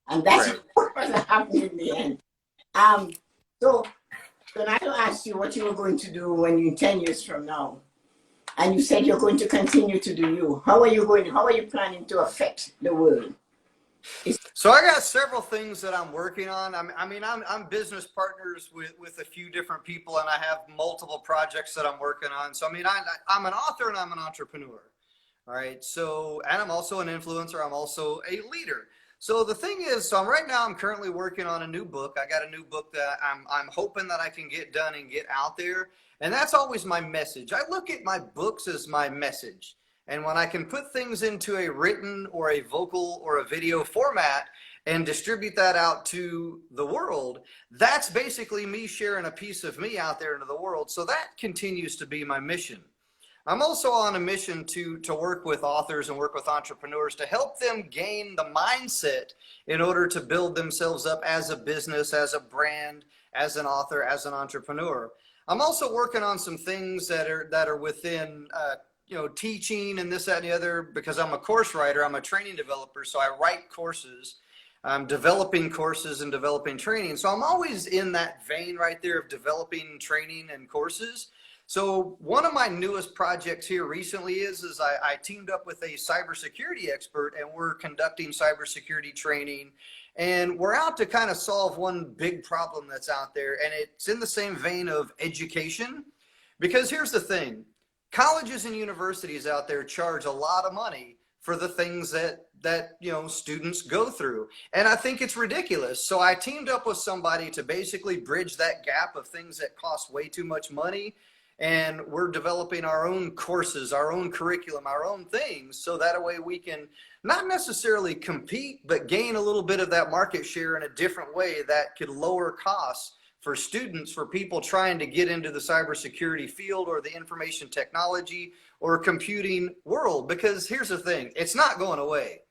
And that's what happened in the end. So When I asked you what you were going to do when you 10 years from now, and you said you're going to continue to do you, how are you planning to affect the world? So I got several things that I'm working on. I'm business partners with a few different people, and I have multiple projects that I'm working on. So I'm an author and I'm an entrepreneur. All right. So, and I'm also an influencer. I'm also a leader. So the thing is, right now I'm currently working on a new book. I got a new book that I'm hoping that I can get done and get out there. And that's always my message. I look at my books as my message. And when I can put things into a written or a vocal or a video format and distribute that out to the world, that's basically me sharing a piece of me out there into the world. So that continues to be my mission. I'm also on a mission to work with authors and work with entrepreneurs to help them gain the mindset in order to build themselves up as a business, as a brand, as an author, as an entrepreneur. I'm also working on some things that are within teaching and this, that, and the other, because I'm a course writer. I'm a training developer, so I write courses. I'm developing courses and developing training. So I'm always in that vein right there of developing training and courses. So one of my newest projects here recently is I teamed up with a cybersecurity expert, and we're conducting cybersecurity training, and we're out to kind of solve one big problem that's out there. And it's in the same vein of education, because here's the thing. Colleges and universities out there charge a lot of money for the things that students go through. And I think it's ridiculous. So I teamed up with somebody to basically bridge that gap of things that cost way too much money. And we're developing our own courses, our own curriculum, our own things, so that way we can not necessarily compete, but gain a little bit of that market share in a different way that could lower costs for students, for people trying to get into the cybersecurity field or the information technology or computing world. Because here's the thing, it's not going away.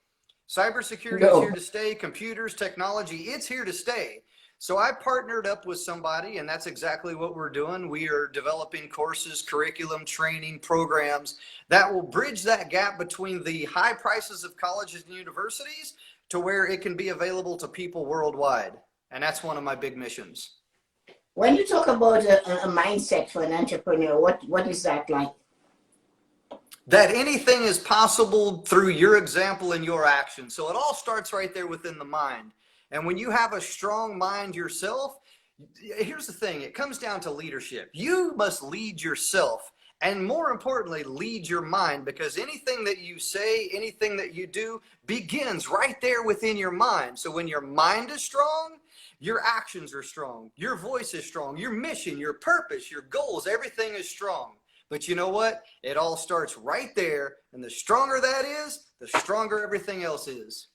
Cybersecurity is here to stay. Computers, technology, it's here to stay. So I partnered up with somebody, and that's exactly what we're doing. We are developing courses, curriculum, training programs that will bridge that gap between the high prices of colleges and universities to where it can be available to people worldwide. And that's one of my big missions. When you talk about a mindset for an entrepreneur, what is that like? That anything is possible through your example and your action. So it all starts right there within the mind. And when you have a strong mind yourself, here's the thing, it comes down to leadership. You must lead yourself, and more importantly, lead your mind, because anything that you say, anything that you do begins right there within your mind. So when your mind is strong, your actions are strong, your voice is strong, your mission, your purpose, your goals, everything is strong. But you know what? It all starts right there, and the stronger that is, the stronger everything else is.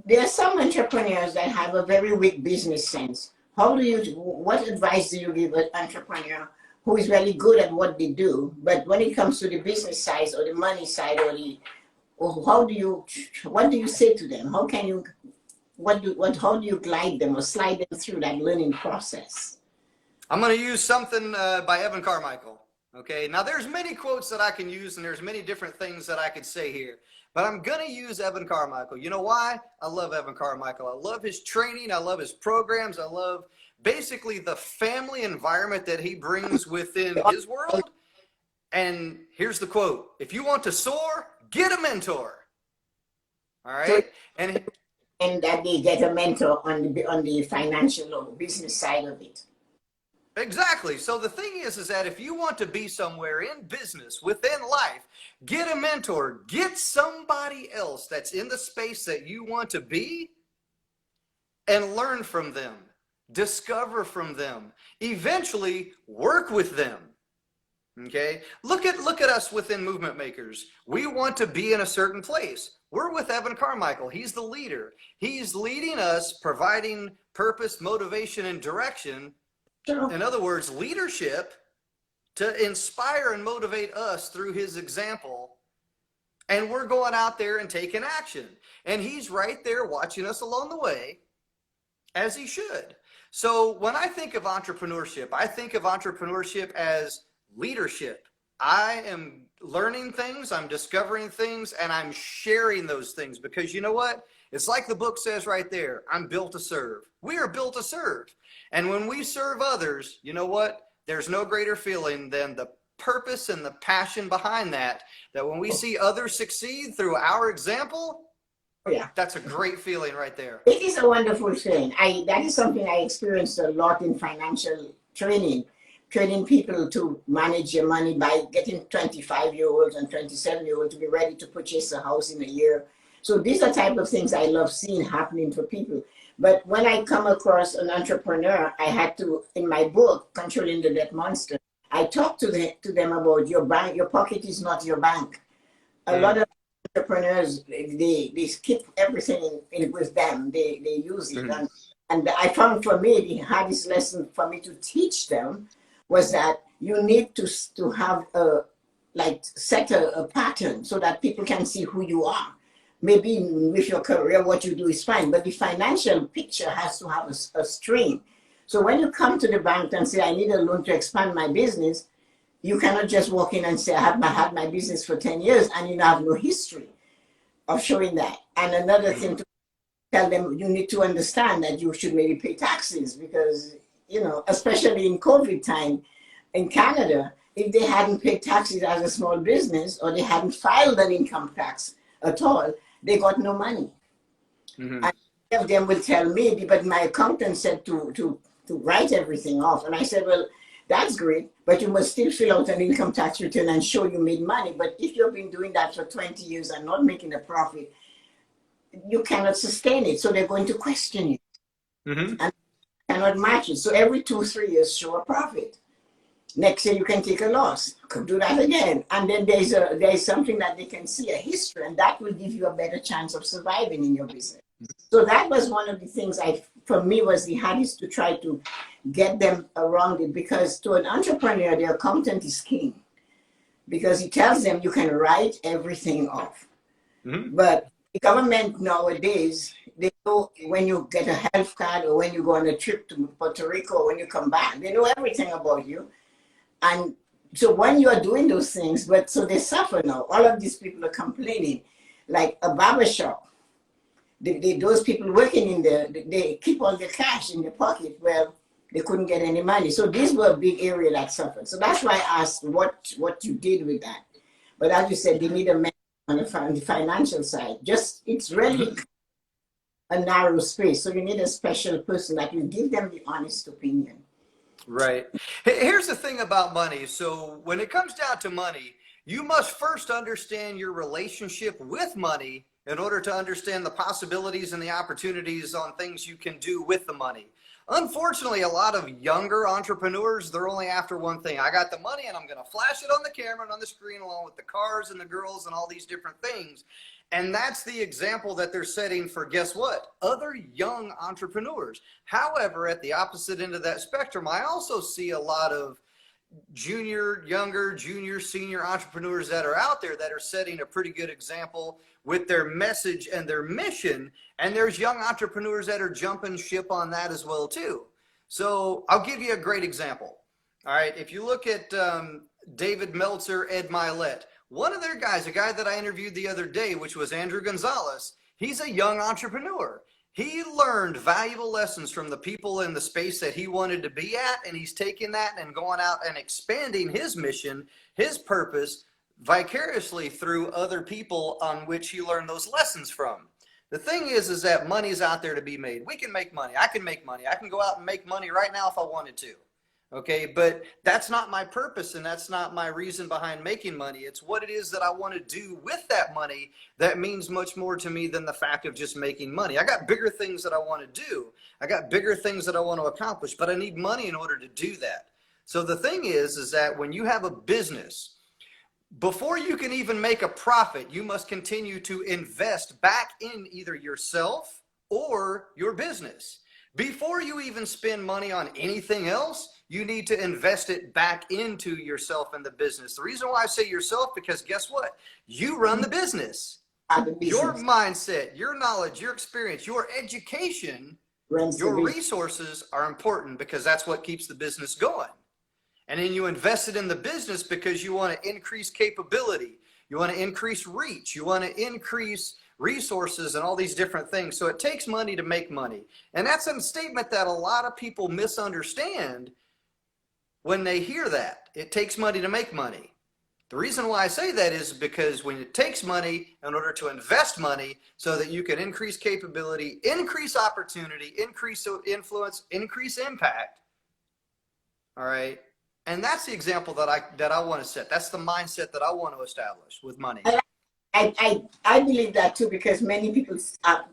There are some entrepreneurs that have a very weak business sense. What advice do you give an entrepreneur who is very good at what they do, but when it comes to the business side or the money side what do you say to them? How do you glide them or slide them through that learning process? I'm going to use something by Evan Carmichael. Okay, now there's many quotes that I can use, and there's many different things that I could say here, but I'm going to use Evan Carmichael. You know why? I love Evan Carmichael. I love his training. I love his programs. I love basically the family environment that he brings within his world. And here's the quote: if you want to soar, get a mentor. All right. And that they get a mentor on the financial or business side of it. Exactly. So the thing is that if you want to be somewhere in business, within life, get a mentor, get somebody else that's in the space that you want to be, and learn from them, discover from them, eventually work with them. Okay. Look at us within Movement Makers. We want to be in a certain place. We're with Evan Carmichael. He's the leader. He's leading us, providing purpose, motivation, and direction. In other words, leadership, to inspire and motivate us through his example. And we're going out there and taking action. And he's right there watching us along the way, as he should. So when I think of entrepreneurship, I think of entrepreneurship as leadership. I am learning things, I'm discovering things, and I'm sharing those things, because you know what? It's like the book says right there, I'm built to serve. We are built to serve. And when we serve others, you know what? There's no greater feeling than the purpose and the passion behind that, that when we see others succeed through our example, Yeah, that's a great feeling right there. it is a wonderful thing. That is something I experienced a lot in financial training people to manage your money by getting 25-year-olds and 27-year-olds to be ready to purchase a house in a year. So these are type of things I love seeing happening for people. But when I come across an entrepreneur, I had to, in my book, Controlling the Debt Monster, I talk to them about your bank. Your pocket is not your bank. A lot of entrepreneurs, they keep everything with them. They use it. And I found for me, the hardest lesson for me to teach them was that you need to have set a pattern so that people can see who you are. Maybe with your career, what you do is fine, but the financial picture has to have a stream. So when you come to the bank and say, I need a loan to expand my business, you cannot just walk in and say, I have had my business for 10 years and you have no history of showing that. And another thing to tell them, you need to understand that you should maybe pay taxes because, especially in COVID time in Canada, if they hadn't paid taxes as a small business or they hadn't filed an income tax at all, they got no money. And many of them will tell me, but my accountant said to write everything off. And I said, well, that's great, but you must still fill out an income tax return and show you made money. But if you've been doing that for 20 years and not making a profit, you cannot sustain it. So they're going to question you and cannot match it. So every 2-3 years, show a profit. Next year, you can take a loss. Could do that again. And then there's something that they can see, a history, and that will give you a better chance of surviving in your business. So that was one of the things for me was the hardest to try to get them around it, because to an entrepreneur, the accountant is king because he tells them you can write everything off. But the government nowadays, they know when you get a health card or when you go on a trip to Puerto Rico, when you come back, they know everything about you. And so when you are doing those things, so they suffer now. All of these people are complaining, like a barbershop. Those people working in there, they keep all the cash in their pocket. Well, they couldn't get any money. So these were a big area that suffered. So that's why I asked what you did with that. But as you said, they need a man on the financial side. It's really a narrow space. So you need a special person that will give them the honest opinion. Right. Here's the thing about money. So when it comes down to money, you must first understand your relationship with money in order to understand the possibilities and the opportunities on things you can do with the money. Unfortunately, a lot of younger entrepreneurs, they're only after one thing. I got the money and I'm going to flash it on the camera and on the screen along with the cars and the girls and all these different things. And that's the example that they're setting for, guess what? Other young entrepreneurs. However, at the opposite end of that spectrum, I also see a lot of junior, senior entrepreneurs that are out there that are setting a pretty good example with their message and their mission. And there's young entrepreneurs that are jumping ship on that as well too. So I'll give you a great example. All right. If you look at David Meltzer, Ed Milet, one of their guys, a guy that I interviewed the other day, which was Andrew Gonzalez, he's a young entrepreneur. He learned valuable lessons from the people in the space that he wanted to be at, and he's taking that and going out and expanding his mission, his purpose, vicariously through other people on which he learned those lessons from. The thing is that money's out there to be made. We can make money. I can make money. I can go out and make money right now if I wanted to. Okay, but that's not my purpose and that's not my reason behind making money. It's what it is that I want to do with that money that means much more to me than the fact of just making money. I got bigger things that I want to do. I got bigger things that I want to accomplish, but I need money in order to do that. So the thing is that when you have a business, before you can even make a profit, you must continue to invest back in either yourself or your business. Before you even spend money on anything else, you need to invest it back into yourself and the business. The reason why I say yourself, because guess what? You run the business. Your mindset, your knowledge, your experience, your education, your resources are important because that's what keeps the business going. And then you invest it in the business because you want to increase capability. You want to increase reach. You want to increase resources and all these different things. So it takes money to make money. And that's a statement that a lot of people misunderstand when they hear that. It takes money to make money. The reason why I say that is because when it takes money in order to invest money so that you can increase capability, increase opportunity, increase influence, increase impact. All right. And that's the example that I want to set. That's the mindset that I want to establish with money. I believe that too, because many people,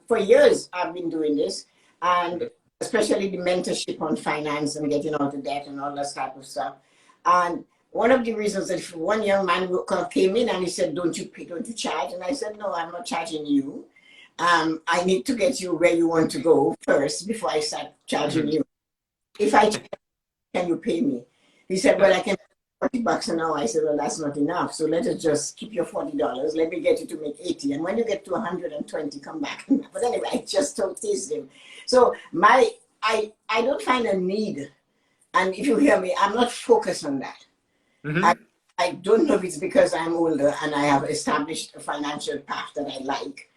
for years, I've been doing this, and especially the mentorship on finance and getting out of debt and all that type of stuff. And one of the reasons that one young man came in and he said, don't you pay, don't you charge? And I said, no, I'm not charging you. I need to get you where you want to go first before I start charging you. If I charge, can you pay me? He said, well, I can pay $40 an hour. I said, well, that's not enough. So let us just keep your $40. Let me get you to make 80. And when you get to 120, come back. But anyway, I just told him. So I don't find a need. And if you hear me, I'm not focused on that. I don't know if it's because I'm older and I have established a financial path that I like.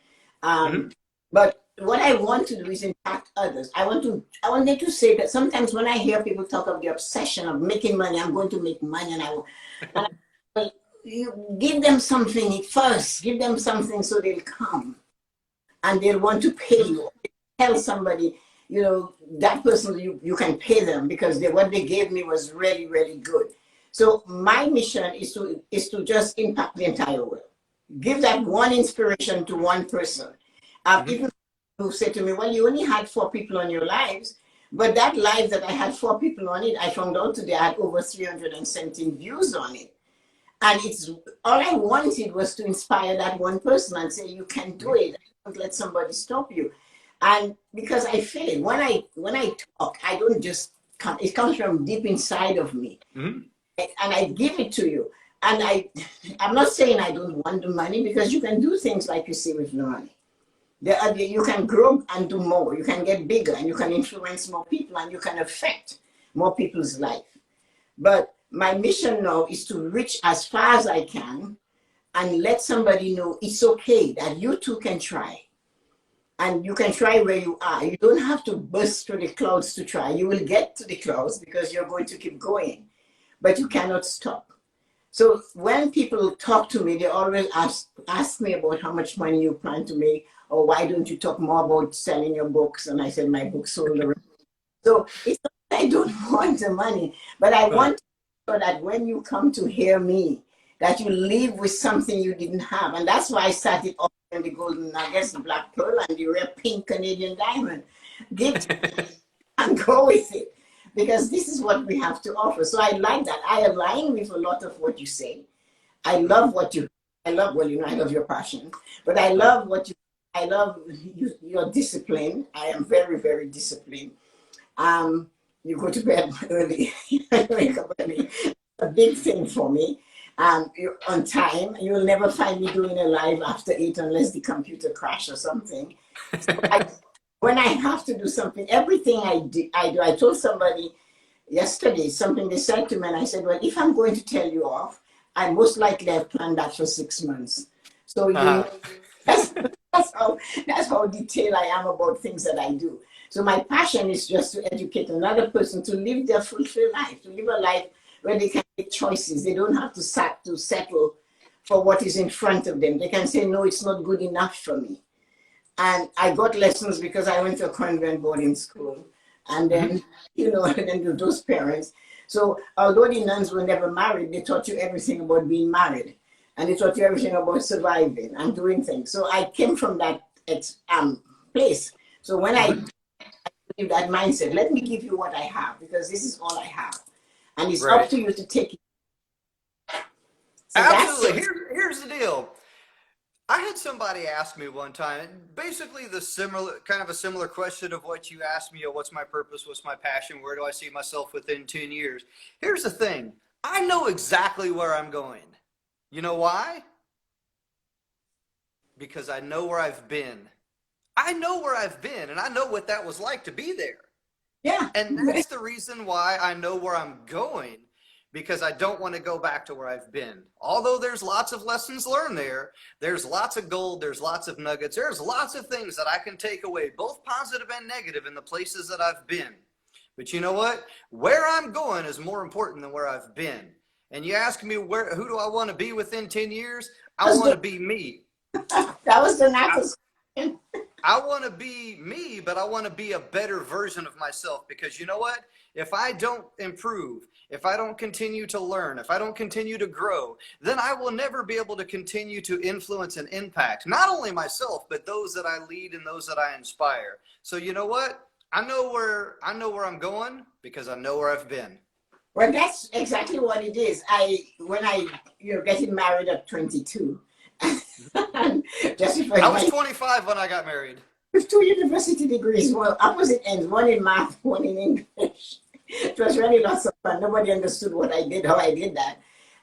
But what I want to do is impact others. I wanted to say that sometimes when I hear people talk of the obsession of making money, I'm going to make money, and you give them something first. Give them something so they'll come and they'll want to pay you. Tell somebody, you know, that person, you can pay them because what they gave me was really, really good. So my mission is to just impact the entire world. Give that one inspiration to one person. People who say to me, well, you only had 4 people on your lives, but that life that I had 4 people on it, I found out today I had over 317 views on it. And it's all I wanted was to inspire that one person and say, you can do it. Don't let somebody stop you. And because I feel it, when I talk, I don't just come, it comes from deep inside of me. And I give it to you. And I'm not saying I don't want the money, because you can do things like you say with the money. You can grow and do more. You can get bigger and you can influence more people and you can affect more people's life. But my mission now is to reach as far as I can and let somebody know it's okay, that you too can try. And you can try where you are. You don't have to burst through the clouds to try. You will get to the clouds because you're going to keep going, but you cannot stop. So when people talk to me, they always ask me about how much money you plan to make, or why don't you talk more about selling your books? And I said, my book sold already. So it's not that I don't want the money, but I want so that when you come to hear me, that you leave with something you didn't have. And that's why I started off in the golden nuggets, the black pearl, and the rare pink Canadian diamond. Get and go with it, because this is what we have to offer. So I like that. I align with a lot of what you say. I love well, I love your passion, but I love I love your discipline. I am very, very disciplined. You go to bed early, wake up early. A big thing for me. You're on time. You'll never find me doing a live after 8 unless the computer crash or something. So when I have to do something, everything I do. I told somebody yesterday something they said to me, and I said, well, if I'm going to tell you off, I most likely have planned that for 6 months. So that's how detailed I am about things that I do. So my passion is just to educate another person to live their fulfilled life, to live a life where they can make choices. They don't have to settle for what is in front of them. They can say, no, it's not good enough for me. And I got lessons because I went to a convent boarding school. And then, and then those parents. So although the nuns were never married, they taught you everything about being married. And they taught you everything about surviving and doing things. So I came from that place. So when I give that mindset, let me give you what I have, because this is all I have. And it's up to you to take it. So absolutely. Here's the deal. I had somebody ask me one time, basically a similar question of what you asked me, what's my purpose, what's my passion, where do I see myself within 10 years? Here's the thing. I know exactly where I'm going. You know why? Because I know where I've been. I know where I've been, and I know what that was like to be there. Yeah. And that's the reason why I know where I'm going, because I don't want to go back to where I've been. Although there's lots of lessons learned there, there's lots of gold, there's lots of nuggets, there's lots of things that I can take away, both positive and negative, in the places that I've been. But you know what? Where I'm going is more important than where I've been. And you ask me, who do I want to be within 10 years? I want to be me. That was the next. I want to be me, but I want to be a better version of myself, because you know what? If I don't improve, if I don't continue to learn, if I don't continue to grow, then I will never be able to continue to influence and impact not only myself, but those that I lead and those that I inspire. So you know what? I know where I'm going because I know where I've been. Well, that's exactly what it is. When you're getting married at 22. I was 25 when I got married. With 2 university degrees, well, opposite ends, one in math, one in English. It was really lots of fun. Nobody understood what I did, how I did that.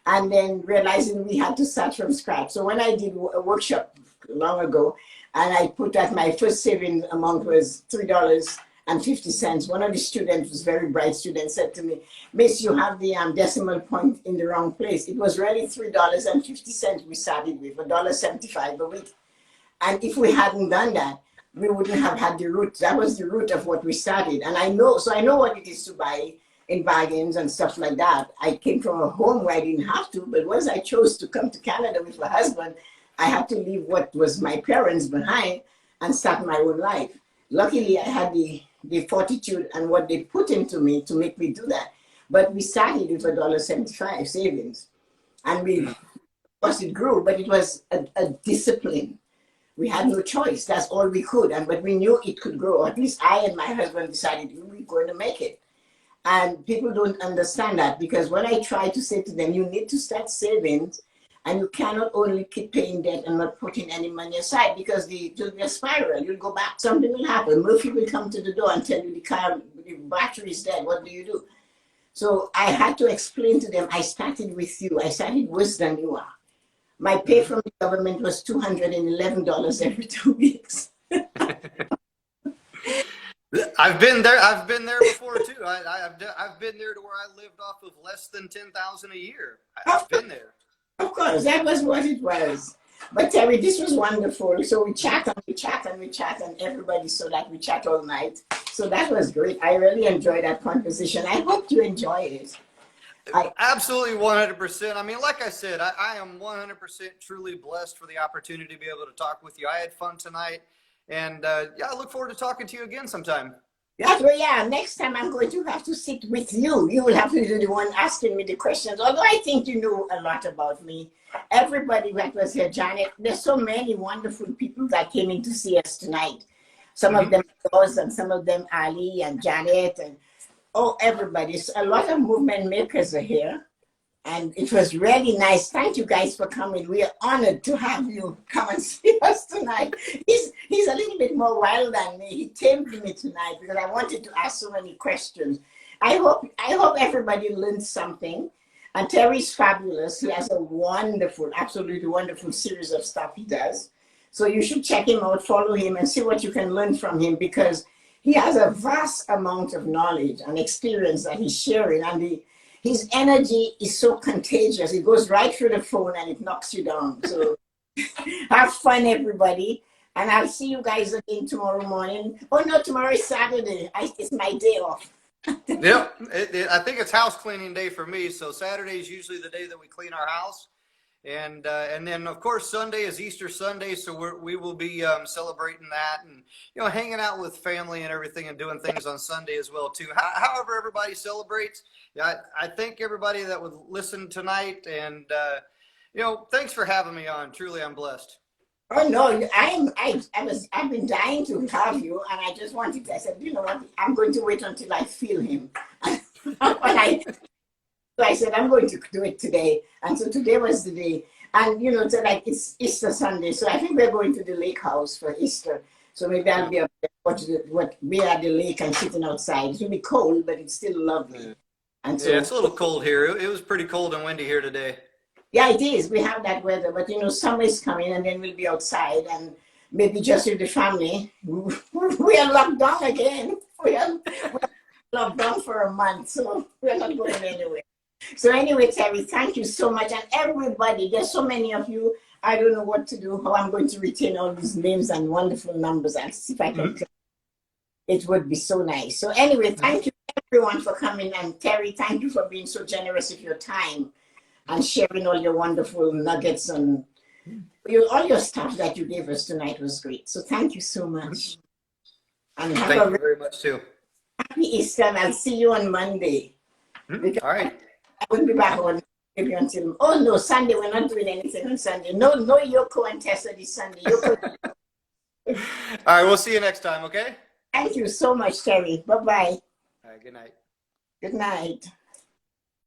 And then realizing we had to start from scratch. So when I did a workshop long ago, and I put that my first saving amount was $3.50. One of the students, was a very bright student, said to me, "Miss, you have the decimal point in the wrong place. It was really $3.50 we started with, $1.75 a week. And if we hadn't done that, we wouldn't have had the root. That was the root of what we started. And I know what it is to buy in bargains and stuff like that. I came from a home where I didn't have to, but once I chose to come to Canada with my husband, I had to leave what was my parents behind and start my own life. Luckily, I had the fortitude and what they put into me to make me do that. But we started with $1.75 savings. And of course it grew, but it was a discipline. We had no choice. That's all we could. But we knew it could grow. At least I and my husband decided we were going to make it. And people don't understand that, because when I try to say to them, you need to start savings, and you cannot only keep paying debt and not putting any money aside, because it will be a spiral. You'll go back, something will happen. Murphy will come to the door and tell you the battery is dead. What do you do? So I had to explain to them, I started with you. I started worse than you are. My pay from the government was $211 every 2 weeks. I've been there. I've been there before too. I've been there to where I lived off of less than $10,000 a year. I've been there. Of course, that was what it was. But Terry, this was wonderful. So we chat and we chat and we chat, and everybody saw that we chat all night. So that was great. I really enjoyed that conversation. I hope you enjoy it. Absolutely 100%. I mean, like I said, I am 100% truly blessed for the opportunity to be able to talk with you. I had fun tonight, and yeah, I look forward to talking to you again sometime. Yeah, next time I'm going to have to sit with you. You will have to be the one asking me the questions. Although I think you know a lot about me. Everybody that was here, Janet, there's so many wonderful people that came in to see us tonight. Some of them yours, and some of them Ali and Janet, and everybody. So a lot of movement makers are here. And it was really nice. Thank you guys for coming. We are honored to have you come and see us tonight. He's a little bit more wild than me. He tamed me tonight because I wanted to ask so many questions. I hope everybody learned something. And Terry's fabulous. He has a wonderful, absolutely wonderful series of stuff he does. So you should check him out, follow him, and see what you can learn from him, because he has a vast amount of knowledge and experience that he's sharing. And his energy is so contagious. It goes right through the phone and it knocks you down. So have fun, everybody. And I'll see you guys again tomorrow morning. Oh, no, tomorrow is Saturday. It's my day off. Yep. I think it's house cleaning day for me. So Saturday is usually the day that we clean our house. And then, of course, Sunday is Easter Sunday. So we will be celebrating that and, hanging out with family and everything, and doing things on Sunday as well, too. However everybody celebrates. Yeah, I thank everybody that would listen tonight, and thanks for having me on. Truly, I'm blessed. Oh no, I've been dying to have you, and I just wanted to. I said, you know what? I'm going to wait until I feel him. So I said, I'm going to do it today, and so today was the day. And so like it's Easter Sunday, so I think we're going to the lake house for Easter. So maybe I'll be up there, be at the lake and sitting outside. It will be cold, but it's still lovely. Yeah. And so, yeah, it's a little cold here. It was pretty cold and windy here today. Yeah, it is. We have that weather, but summer is coming, and then we'll be outside, and maybe just with the family. We are locked down again. We are locked down for a month, so we're not going anywhere. So anyway, Terry, thank you so much. And everybody, there's so many of you. I don't know what to do, how I'm going to retain all these names and wonderful numbers. I'll see if I can. It would be so nice. So anyway, thank you everyone for coming. And Terry, thank you for being so generous with your time and sharing all your wonderful nuggets and all your stuff that you gave us tonight was great. So thank you so much. And have Thank a you very much too. happy Easter. And I'll see you on Monday. All right. I won't be back on maybe until, oh no, Sunday. We're not doing anything on Sunday. No, no Yoko and Tessa this Sunday. Yoko. All right. We'll see you next time. Okay. Thank you so much, Terry. Bye-bye. All right. Good night. Good night.